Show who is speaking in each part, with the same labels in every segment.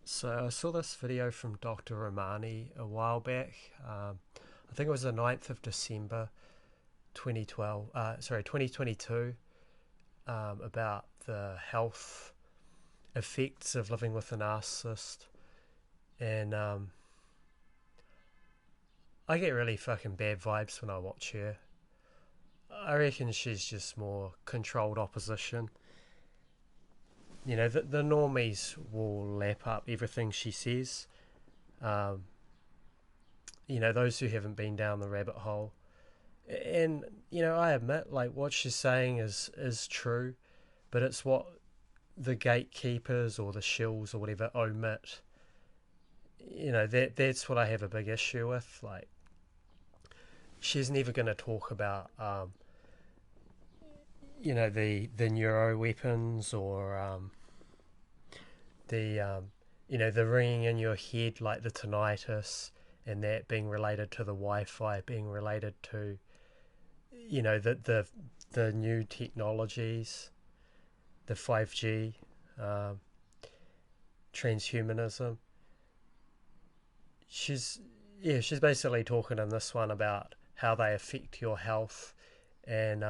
Speaker 1: So I saw this video from Dr. Romani a while back. I think it was the 9th of December 2012, 2022, about the health effects of living with a narcissist. And I get really fucking bad vibes when I watch her. I reckon she's just more controlled opposition. You know, the normies will lap up everything she says. Um, you know, those who haven't been down the rabbit hole. And you know, I admit, like, what she's saying is true, but it's what the gatekeepers or the shills or whatever omit. You know, that's what I have a big issue with. Like, she's never going to talk about you know, the neuro weapons or the you know, the ringing in your head, like the tinnitus, and that being related to the Wi-Fi, being related to, you know, the new technologies, the 5G, um, transhumanism. She's she's basically talking in this one about how they affect your health, and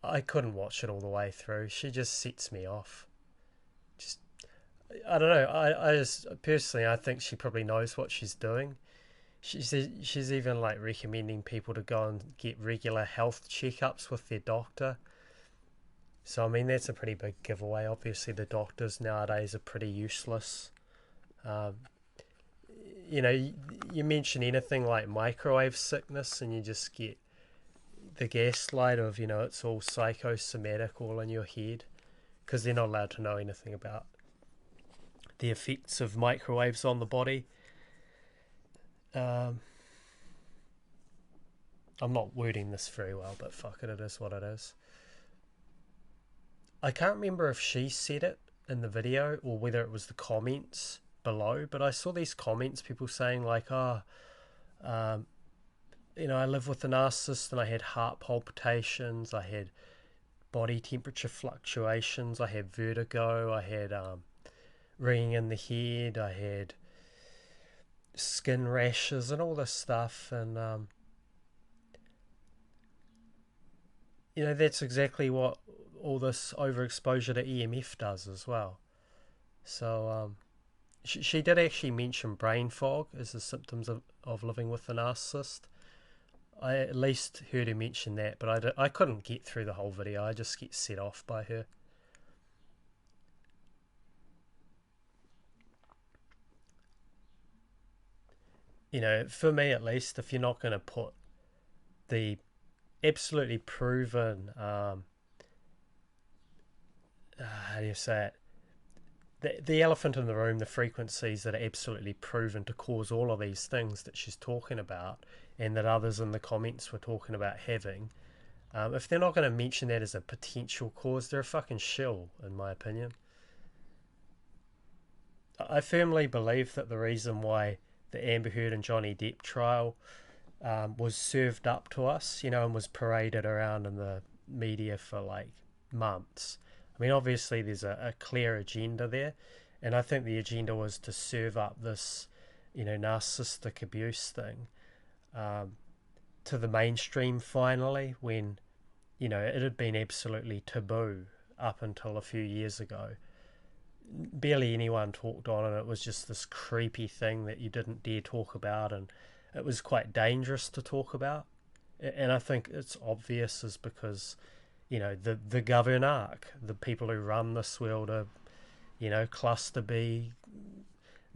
Speaker 1: I couldn't watch it all the way through. She just sets me off. Just I don't know. I just personally I think she probably knows what she's doing. She's even like recommending people to go and get regular health checkups with their doctor. So I mean that's a pretty big giveaway. Obviously the doctors nowadays are pretty useless. Um, you know, you mention anything like microwave sickness, and you just get the gaslight of, you know, it's all psychosomatic, all in your head, because they're not allowed to know anything about the effects of microwaves on the body. Um, I'm not wording this very well, but fuck it, it is what it is. I can't remember if she said it in the video or whether it was the comments below, but I saw these comments, people saying like, "Oh, um, you know, I live with a narcissist and I had heart palpitations, I had body temperature fluctuations, I had vertigo, I had ringing in the head, I had skin rashes and all this stuff." And you know, that's exactly what all this overexposure to EMF does as well. So she did actually mention brain fog as the symptoms of living with a narcissist. I at least heard her mention that, but I couldn't get through the whole video. I just get set off by her. You know, for me at least, if you're not going to put the absolutely proven, how do you say it? The elephant in the room, the frequencies that are absolutely proven to cause all of these things that she's talking about, and that others in the comments were talking about having. If they're not going to mention that as a potential cause, they're a fucking shill, in my opinion. I firmly believe that the reason why the Amber Heard and Johnny Depp trial was served up to us, you know, and was paraded around in the media for like months. I mean, obviously, there's a clear agenda there, and I think the agenda was to serve up this, you know, narcissistic abuse thing um, to the mainstream finally when, you know, it had been absolutely taboo up until a few years ago. Barely anyone talked on it. It was just this creepy thing that you didn't dare talk about, and it was quite dangerous to talk about. And I think it's obvious is because, you know, the governarch, the people who run this world are, you know, cluster B,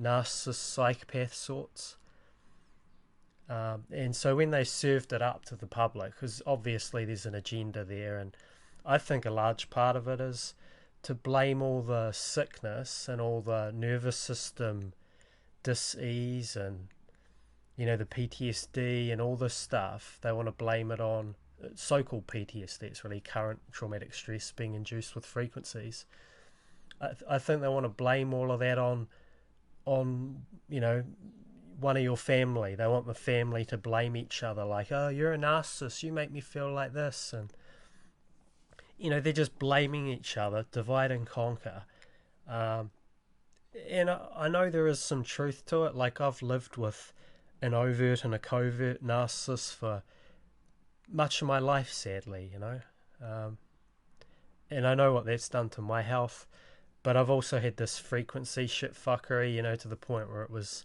Speaker 1: narcissist, psychopath sorts. And so when they served it up to the public, because obviously there's an agenda there, and I think a large part of it is to blame all the sickness and all the nervous system dis-ease and, you know, the PTSD and all this stuff. They want to blame it on so-called PTSD. It's really current traumatic stress being induced with frequencies. I think they want to blame all of that on, you know, one of your family. They want the family to blame each other, like, "Oh, you're a narcissist, you make me feel like this." And you know, they're just blaming each other, divide and conquer. um, And I know there is some truth to it. Like, I've lived with an overt and a covert narcissist for much of my life, sadly, um, and I know what that's done to my health. But I've also had this frequency shit fuckery, to the point where it was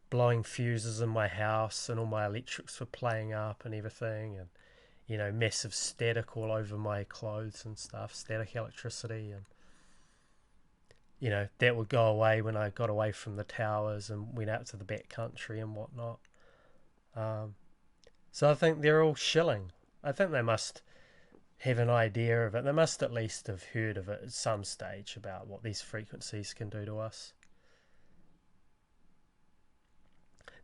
Speaker 1: blowing fuses in my house and all my electrics were playing up and everything, and massive static all over my clothes and stuff, static electricity, and that would go away when I got away from the towers and went out to the back country and whatnot. Um, so I think they're all shilling. I think they must have an idea of it. They must at least have heard of it at some stage about what these frequencies can do to us.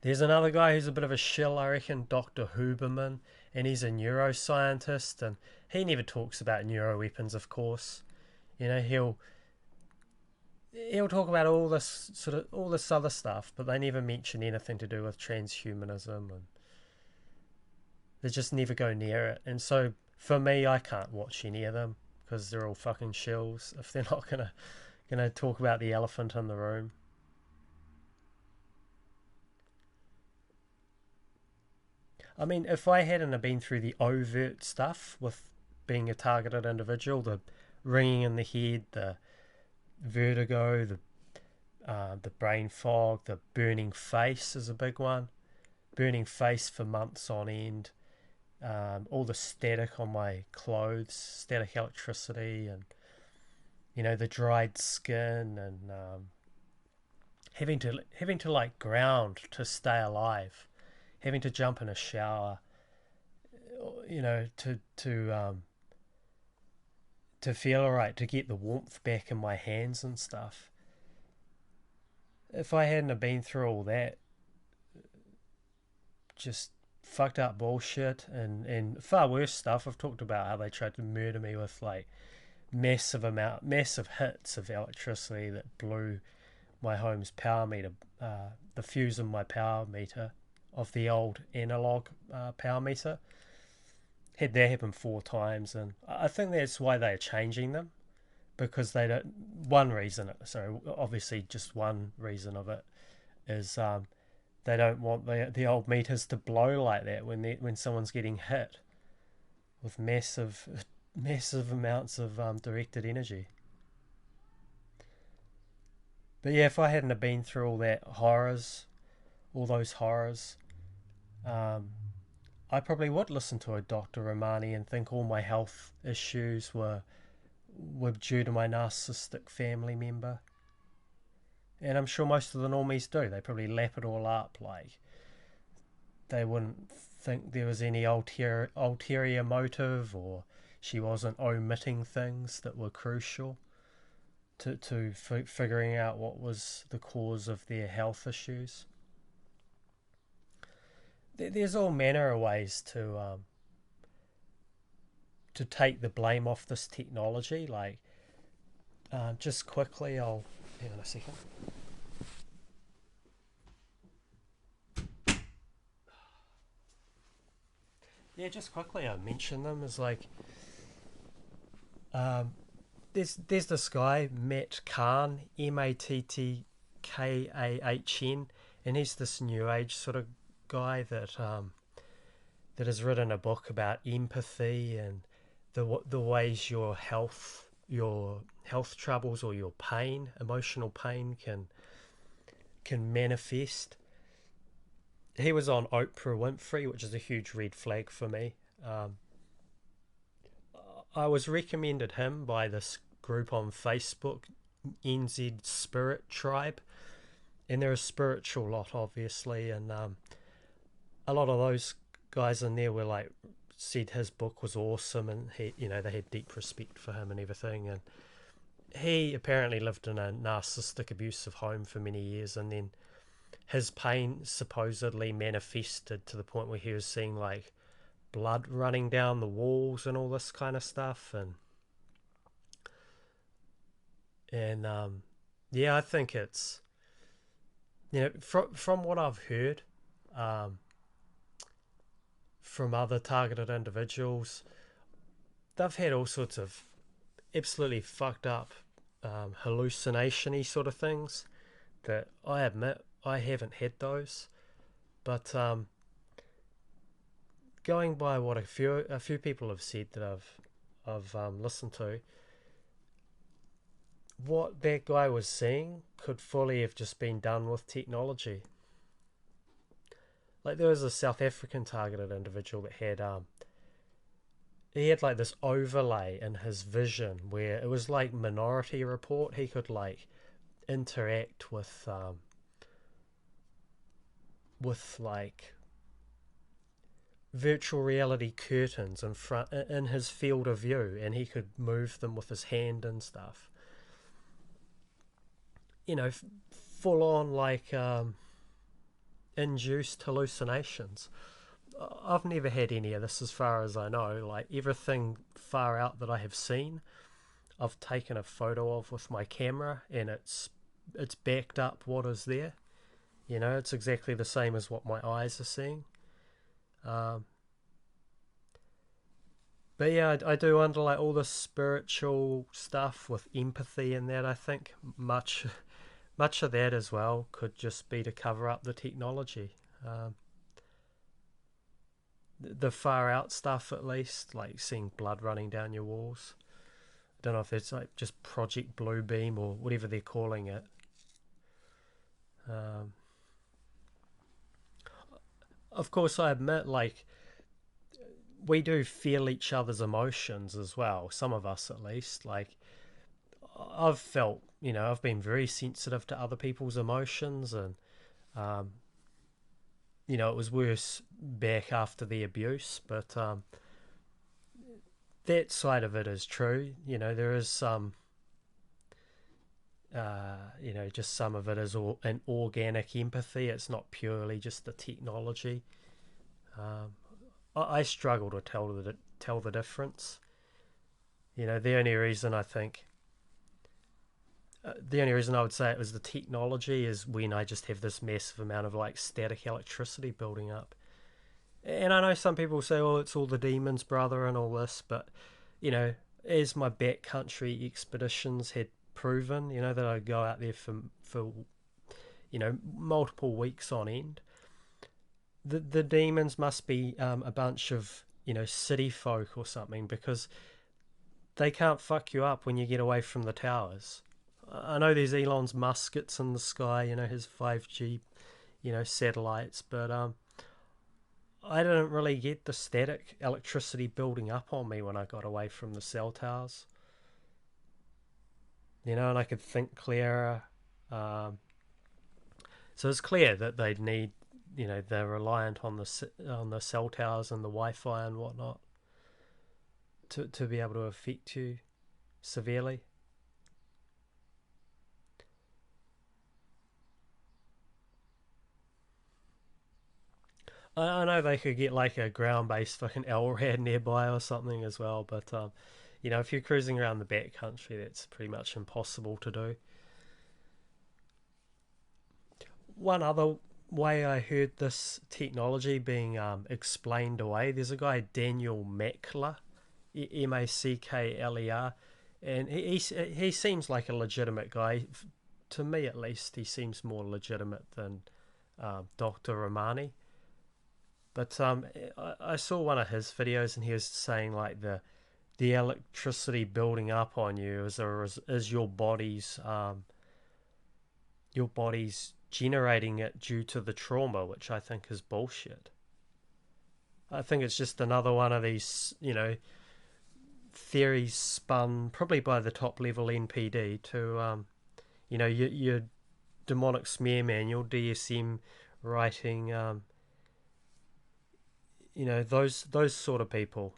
Speaker 1: There's another guy who's a bit of a shill, I reckon, Dr. Huberman, and he's a neuroscientist, and he never talks about neuroweapons, of course. He'll talk about all this other stuff, but they never mention anything to do with transhumanism, and they just never go near it. And so for me, I can't watch any of them because they're all fucking shills if they're not gonna talk about the elephant in the room. I mean, if I hadn't have been through the overt stuff with being a targeted individual, the ringing in the head, the vertigo, the brain fog, the burning face is a big one. Burning face for months on end. All the static on my clothes, static electricity, and the dried skin, and having to like ground to stay alive, having to jump in a shower, to feel alright, to get the warmth back in my hands and stuff. If I hadn't have been through all that, just fucked up bullshit and far worse stuff. I've talked about how they tried to murder me with like massive hits of electricity that blew my home's power meter, the fuse in my power meter of the old analog power meter. Had that happen 4 times, and I think that's why they're changing them, because they don't. One reason, sorry, obviously just one reason of it is they don't want the old meters to blow like that when someone's getting hit with massive amounts of directed energy. But yeah, if I hadn't have been through all those horrors, um, I probably would listen to a Dr. Romani and think all my health issues were due to my narcissistic family member. And I'm sure most of the normies do. They probably lap it all up, like they wouldn't think there was any ulterior motive, or she wasn't omitting things that were crucial to figuring out what was the cause of their health issues. There's all manner of ways to take the blame off this technology. Like, just quickly, I'll hang on a second. Yeah, just quickly, I mention them as like, um, there's this guy Matt Kahn, Mattkahn, and he's this new age sort of guy that has written a book about empathy and the ways your health troubles or your pain, emotional pain, can manifest. He was on Oprah Winfrey, which is a huge red flag for me. Um, I was recommended him by this group on Facebook, NZ Spirit Tribe, and they're a spiritual lot, obviously, and a lot of those guys in there were like said his book was awesome, and they had deep respect for him and everything, and he apparently lived in a narcissistic abusive home for many years, and then his pain supposedly manifested to the point where he was seeing like blood running down the walls and all this kind of stuff, and yeah, I think it's from what I've heard, um, from other targeted individuals, they've had all sorts of absolutely fucked up hallucination-y sort of things that I admit I haven't had those. But going by what a few people have said that I've listened to, what that guy was seeing could fully have just been done with technology. Like there was a South African targeted individual that had he had like this overlay in his vision where it was like Minority Report. He could like interact with like virtual reality curtains in front in his field of view, and he could move them with his hand and stuff. You know, full on like induced hallucinations. I've never had any of this as far as I know. Like everything far out that I have seen, I've taken a photo of with my camera, and it's backed up what is there. You know, it's exactly the same as what my eyes are seeing. Um, but yeah, I do wonder like all the spiritual stuff with empathy and that. I think much of that as well could just be to cover up the technology. Um, the far out stuff, at least, like seeing blood running down your walls. I don't know if it's like just Project Blue Beam or whatever they're calling it. Um, of course, I admit, like, we do feel each other's emotions as well, some of us at least. Like, I've felt, I've been very sensitive to other people's emotions, and, um, it was worse back after the abuse, but that side of it is true. There is some, just some of it is an organic empathy. It's not purely just the technology. Um, I struggle to tell the difference. The only reason I think, the only reason I would say it was the technology is when I just have this massive amount of like static electricity building up. And I know some people say, "Oh, it's all the demons, brother," and all this, but as my backcountry expeditions had proven, that I'd go out there for multiple weeks on end. The demons must be a bunch of city folk or something, because they can't fuck you up when you get away from the towers. I know there's Elon's muskets in the sky, his 5G, satellites, but I didn't really get the static electricity building up on me when I got away from the cell towers. And I could think clearer. Um, so it's clear that they'd need, they're reliant on the cell towers and the Wi-Fi and whatnot to be able to affect you severely. I know they could get like a ground-based fucking LRAD nearby or something as well, but if you're cruising around the back country, that's pretty much impossible to do. One other way I heard this technology being explained away, there's a guy, Daniel Mackler, Mackler, and he seems like a legitimate guy. To me, at least, he seems more legitimate than Dr. Romani. But I saw one of his videos, and he was saying like the electricity building up on you is your body's generating it due to the trauma, which I think is bullshit. I think it's just another one of these, theories spun probably by the top level NPD to, your demonic smear manual, DSM writing, those sort of people.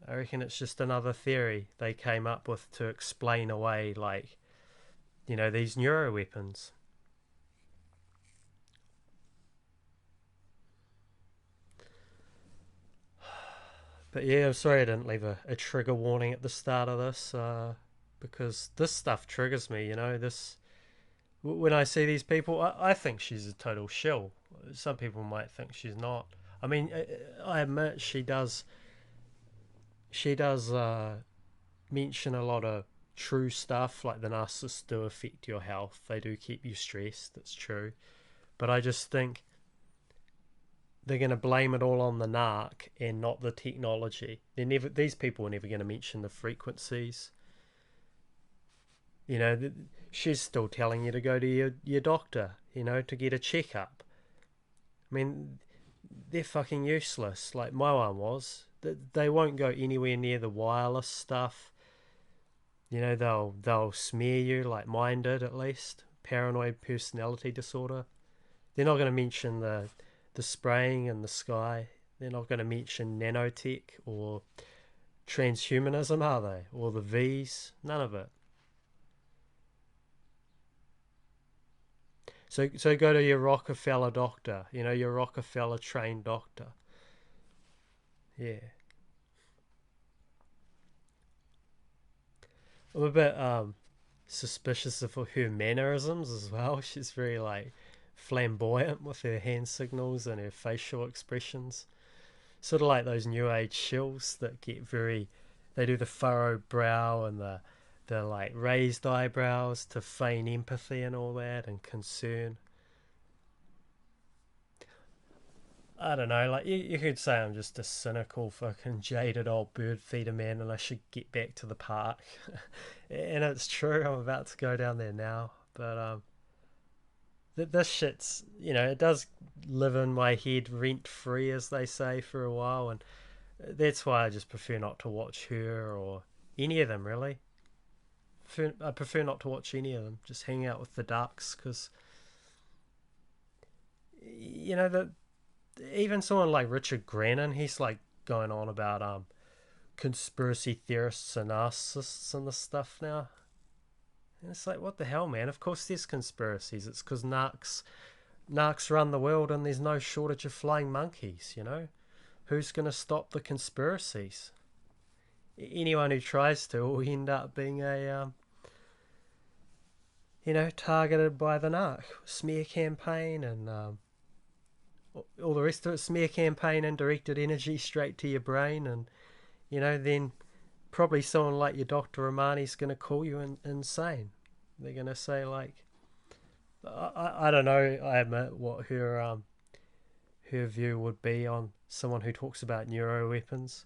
Speaker 1: I reckon it's just another theory they came up with to explain away, like, these neuro weapons. But yeah, I'm sorry I didn't leave a trigger warning at the start of this, because this stuff triggers me. This when I see these people, I think she's a total shill. Some people might think she's not. I mean, I admit she does mention a lot of true stuff, like the narcissists do affect your health. They do keep you stressed, that's true. But I just think they're going to blame it all on the narc and not the technology. These people are never going to mention the frequencies. You know, she's still telling you to go to your doctor, you know, to get a checkup. I mean, they're fucking useless. Like my one was. They won't go anywhere near the wireless stuff. You know, they'll smear you like mine did, at least. Paranoid personality disorder. They're not going to mention the spraying in the sky. They're not going to mention nanotech or transhumanism, are they? Or the V's? None of it. So go to your Rockefeller doctor. You know, your Rockefeller trained doctor. Yeah. I'm a bit suspicious of her mannerisms as well. She's very like flamboyant with her hand signals and her facial expressions. Sort of like those new age shills that get very, they do the furrowed brow and the like raised eyebrows to feign empathy and all that and concern. I don't know, like you could say I'm just a cynical fucking jaded old bird feeder man and I should get back to the park. And it's true, I'm about to go down there now. But this shit's, you know, it does live in my head rent free, as they say, for a while. And that's why I just prefer not to watch her or any of them, really. I prefer not to watch any of them, just hang out with the ducks because, you know, even someone like Richard Grannon, he's like going on about conspiracy theorists and narcissists and this stuff now. And it's like, what the hell, man? Of course there's conspiracies. It's because narcs run the world and there's no shortage of flying monkeys, you know? Who's going to stop the conspiracies? Anyone who tries to will end up being you know, targeted by the narc. Smear campaign and all the rest of it. Smear campaign and directed energy straight to your brain. And, you know, then probably someone like your Dr. Romani's going to call you insane. They're going to say, like, I don't know, I admit what her view would be on someone who talks about neuroweapons.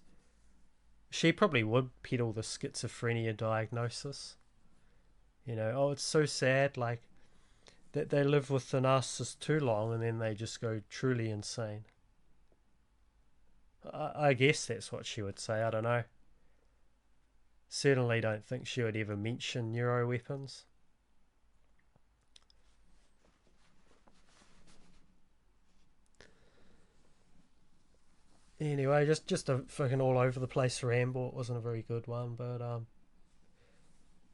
Speaker 1: She probably would peddle the schizophrenia diagnosis. You know, oh, it's so sad, like, that they live with the narcissist too long and then they just go truly insane. I guess that's what she would say, I don't know. Certainly don't think she would ever mention neuroweapons. Anyway, just a fucking all over the place ramble. It wasn't a very good one, but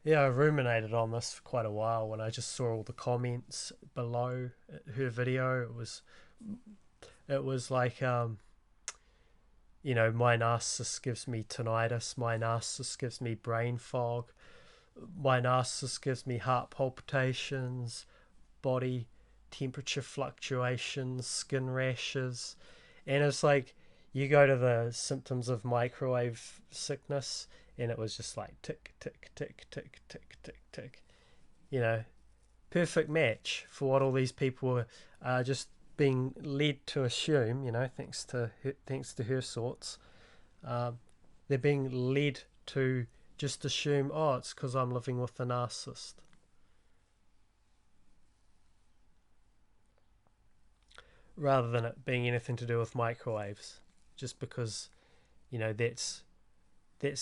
Speaker 1: yeah, I ruminated on this for quite a while when I just saw all the comments below her video. It was like you know, my narcissist gives me tinnitus, my narcissist gives me brain fog, my narcissist gives me heart palpitations, body temperature fluctuations, skin rashes. And it's like you go to the symptoms of microwave sickness and it was just like tick tick tick tick tick tick tick. You know, perfect match for what all these people are just being led to assume, you know, thanks to her sorts. They're being led to just assume, oh, it's because I'm living with a narcissist. Rather than it being anything to do with microwaves. Just because, you know, that's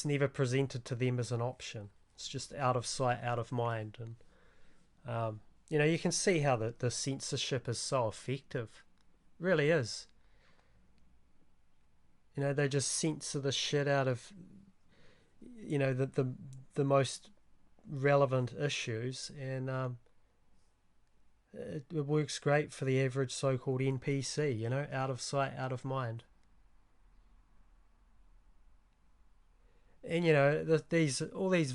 Speaker 1: never presented to them as an option. It's just out of sight, out of mind. And, you know, you can see how the censorship is so effective. It really is. You know, they just censor the shit out of, you know, the most relevant issues. And it works great for the average so-called NPC, you know, out of sight, out of mind. And you know, all these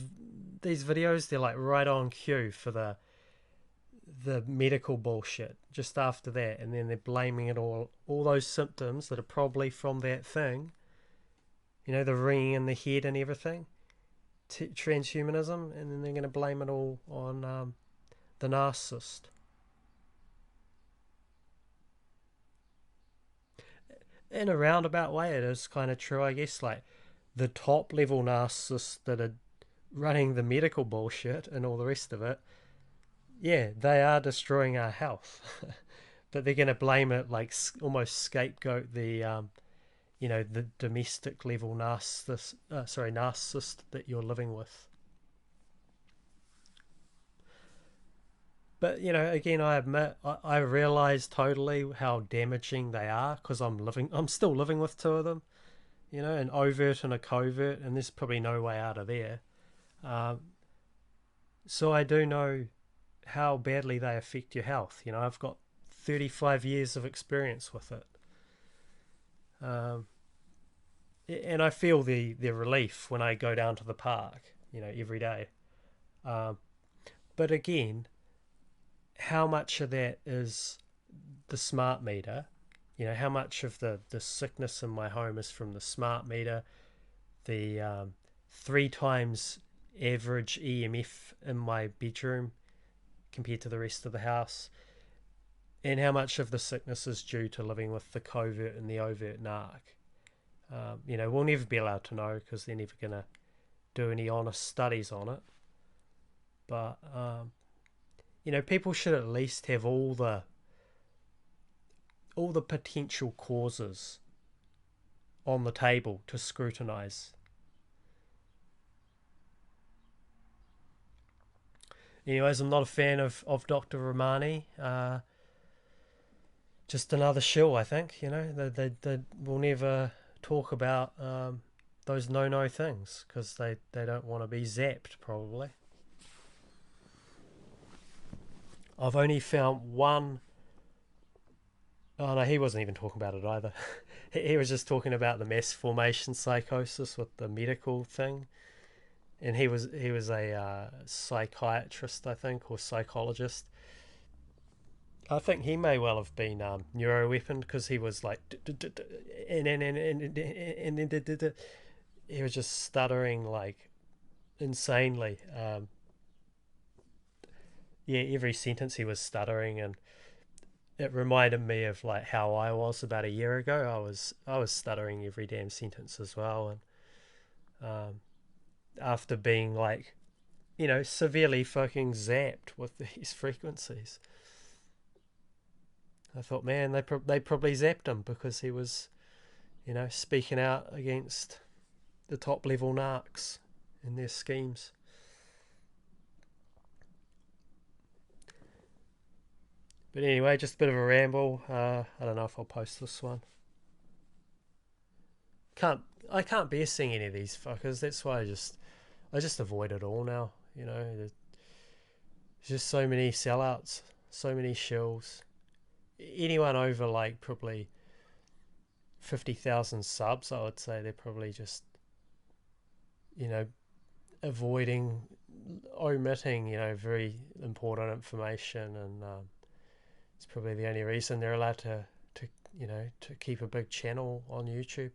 Speaker 1: videos, they're like right on cue for the medical bullshit just after that, and then they're blaming it all those symptoms that are probably from that thing, you know, the ringing in the head and everything. transhumanism, and then they're going to blame it all on the narcissist. In a roundabout way, it is kind of true, I guess. Like the top level narcissists that are running the medical bullshit and all the rest of it, yeah, they are destroying our health. But they're going to blame it, like almost scapegoat the domestic level narcissist that you're living with. But again, I admit I realize totally how damaging they are because I'm still living with two of them. An overt and a covert, and there's probably no way out of there. Um, so I do know how badly they affect your health. I've got 35 years of experience with it. Um, and I feel the relief when I go down to the park, every day. Um, but again, how much of that is the smart meter? How much of the sickness in my home is from the smart meter, the 3 times average EMF in my bedroom compared to the rest of the house, and how much of the sickness is due to living with the covert and the overt narc. We'll never be allowed to know because they're never going to do any honest studies on it. But people should at least have all the potential causes on the table to scrutinize. Anyways, I'm not a fan of Dr. Romani. Just another shill, I think. They will never talk about those no things because they don't want to be zapped, probably. I've only found one. Oh no, he wasn't even talking about it either. He was just talking about the mass formation psychosis with the medical thing, and he was a psychiatrist, I think, or psychologist. I think he may well have been neuroweaponed because he was like, and he was just stuttering like insanely. Yeah, every sentence he was stuttering, and it reminded me of like how I was about a year ago. I was stuttering every damn sentence as well, and um, after being like severely fucking zapped with these frequencies, I thought, man, they probably zapped him because he was speaking out against the top level narcs and their schemes. But anyway, just a bit of a ramble. I don't know if I'll post this one. Can't I can't bear seeing any of these fuckers. That's why I just avoid it all now. There's just so many sellouts, so many shills. Anyone over like probably 50,000 subs, I would say they're probably just you know avoiding, omitting very important information, and it's probably the only reason they're allowed to keep a big channel on YouTube.